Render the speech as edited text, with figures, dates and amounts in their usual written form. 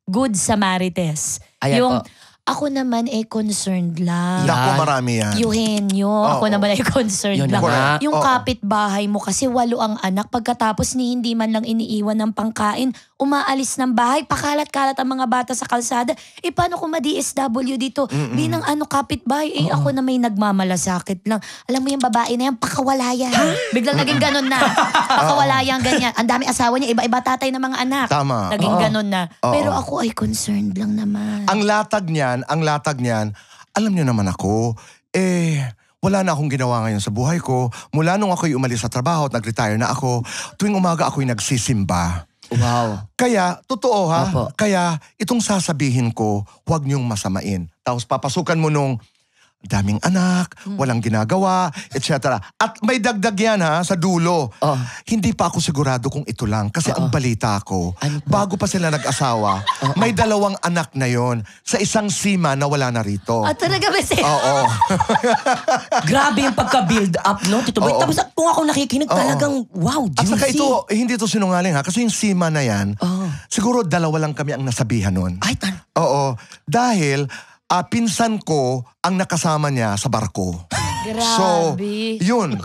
Good Samarites. Ayan Yung, po. ako naman ay concerned lang. Naku, marami yan. Eugenio, ako naman ay concerned Yun lang. na nga. Yung Oo. kapitbahay mo kasi 8 ang anak, pagkatapos ni hindi man lang iniiwan ng pangkain, umaalis ng bahay, pakalat-kalat ang mga bata sa kalsada. Eh paano kung ma-DSW dito? Binang kapitbahay, ako na may nagmamalasakit lang. Alam mo yung babae na yan, pakawala yan. Biglang naging ganun na. Pakawala yan, ganyan. Ang dami asawa niya, iba-iba tatay ng mga anak. Tama. Naging ganun na. Oo. Pero ako ay concerned lang naman. Ang latag niyan, alam niyo naman ako, wala na akong ginawa ngayon sa buhay ko. Mula nung ako'y umalis sa trabaho at nag-retire na ako, tuwing umaga ako'y nagsisimba. Wow. Kaya, totoo ha, Opo. kaya itong sasabihin ko, huwag niyong masamain. Tapos papasukan mo nung daming anak, walang ginagawa, etc. At may dagdag yan ha, sa dulo. Oh. Hindi pa ako sigurado kung ito lang. Kasi ang balita ko, Ano po? bago pa sila nag-asawa, may 2 anak na yon sa isang sima na wala na rito. Talaga ba siya? Oo. Grabe yung pagka-build up, no, Tito Boy? Oo. Tapos kung ako nakikinig, talagang wow, At juicy. saka ito, hindi ito sinungaling ha, kasi yung sima na yan, Oh. siguro 2 lang kami ang nasabihan nun. Ay, Oo. Dahil, pinsan ko ang nakasama niya sa barko. Grabe. So, yun.